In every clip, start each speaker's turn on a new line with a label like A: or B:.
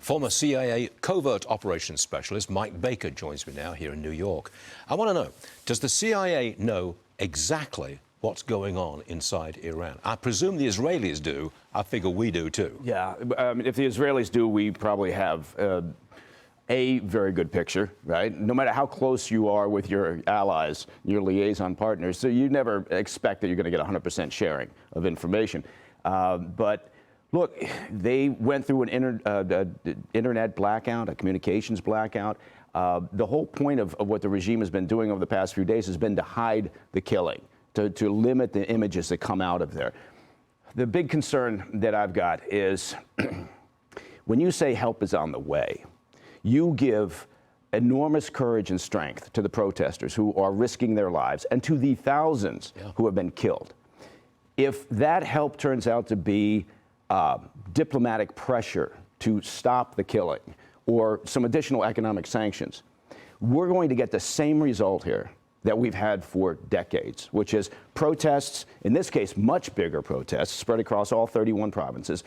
A: Former CIA covert operations specialist Mike Baker joins me now here in New York. I want to know, does the CIA know exactly what's going on inside Iran? I presume the Israelis do. I figure we do too.
B: Yeah, if the Israelis do, we probably have a very good picture, right? No matter how close you are with your allies, your liaison partners, so you never expect that you're going to get 100% sharing of information. But look, they went through an internet blackout, a communications blackout. The whole point of what the regime has been doing over the past few days has been to hide the killing, to limit the images that come out of there. The big concern that I've got is when you say help is on the way, you give enormous courage and strength to the protesters who are risking their lives and to the thousands who have been killed. If that help turns out to be diplomatic pressure to stop the killing or some additional economic sanctions, we're going to get the same result here that we've had for decades, which is protests, in this case, much bigger protests spread across all 31 provinces,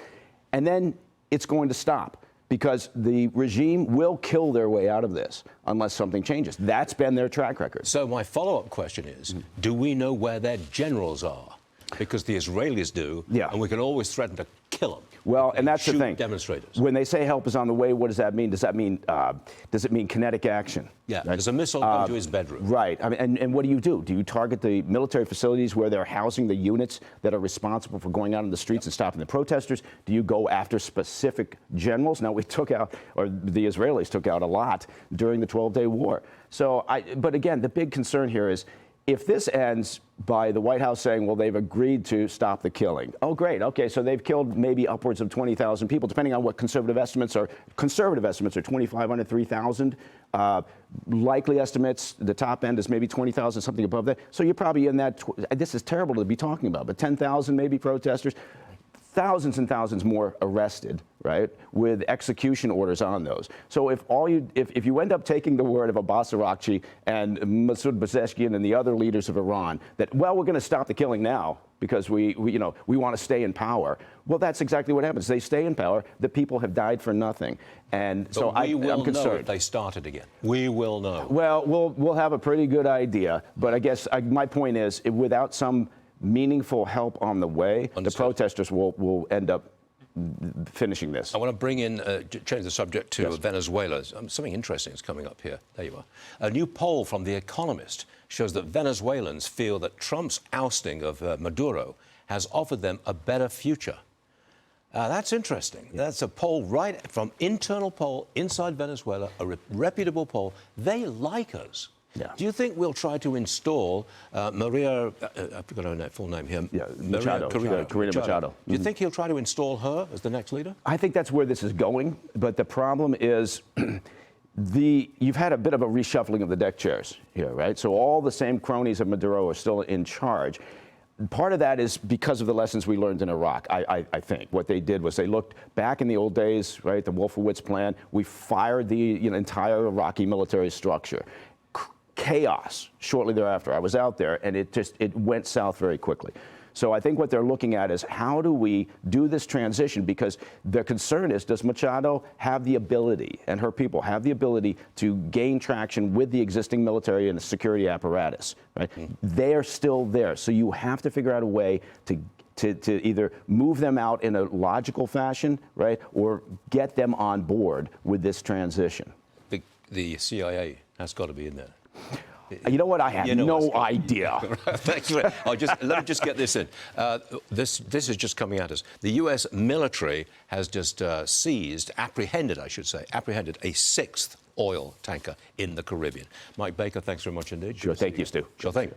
B: and then it's going to stop because the regime will kill their way out of this unless something changes. That's been their track record.
A: So my follow-up question is, do we know where their generals are? Because the Israelis do, and we can always threaten to kill them.
B: Well, and that's the thing.
A: Demonstrators.
B: When they say help is on the way, what does that mean? Does it mean kinetic action?
A: Yeah, there's a missile going to his bedroom.
B: Right. I mean, and what do? Do you target the military facilities where they're housing the units that are responsible for going out in the streets and stopping the protesters? Do you go after specific generals? Now, we took out, or the Israelis took out a lot during the 12-day war. So, but again, the big concern here is, if this ends by the White House saying, well, they've agreed to stop the killing. Oh, great. Okay, so they've killed maybe upwards of 20,000 people, depending on what conservative estimates are. Conservative estimates are 2,500, 3,000. Likely estimates, the top end is maybe 20,000, something above that. So you're probably in that, this is terrible to be talking about, but 10,000 maybe protesters. Thousands and thousands more arrested, right, with execution orders on those. So if you end up taking the word of Abbas Araghchi and Masoud Pezeshkian and the other leaders of Iran that, well, we're going to stop the killing now because we want to stay in power. Well, that's exactly what happens. They stay in power. The people have died for nothing, and
A: but
B: so I'm concerned.
A: Know if they started again. We will know.
B: Well, we'll have a pretty good idea, but I guess my point is, without some meaningful help on the way, the protesters will end up finishing this.
A: I want to bring in, change the subject to Venezuela. Something interesting is coming up here. There you are. A new poll from The Economist shows that Venezuelans feel that Trump's ousting of Maduro has offered them a better future. That's interesting. That's a poll right from internal poll inside Venezuela, a reputable poll. They like us.
B: Yeah.
A: Do you think we'll try to install Maria, I forgot her full name here.
B: Yeah, Machado. Corina Machado.
A: Do you think he'll try to install her as the next leader?
B: I think that's where this is going, but the problem is you've had a bit of a reshuffling of the deck chairs here, right? So all the same cronies of Maduro are still in charge. Part of that is because of the lessons we learned in Iraq, I think. What they did was they looked back in the old days, right, the Wolfowitz plan. We fired the entire Iraqi military structure. Chaos shortly thereafter. I was out there, and it went south very quickly. So I think what they're looking at is, how do we do this transition? Because the concern is, does Machado have the ability, and her people have the ability, to gain traction with the existing military and the security apparatus? Right? They're still there. So you have to figure out a way to either move them out in a logical fashion, right, or get them on board with this transition.
A: The CIA has got to be in there.
B: You know what? I have no idea.
A: Thanks. Let me just get this in. This is just coming at us. The U.S. military has just apprehended a sixth oil tanker in the Caribbean. Mike Baker, thanks very much indeed.
B: Sure. Thank you, Stu.
A: Sure thing.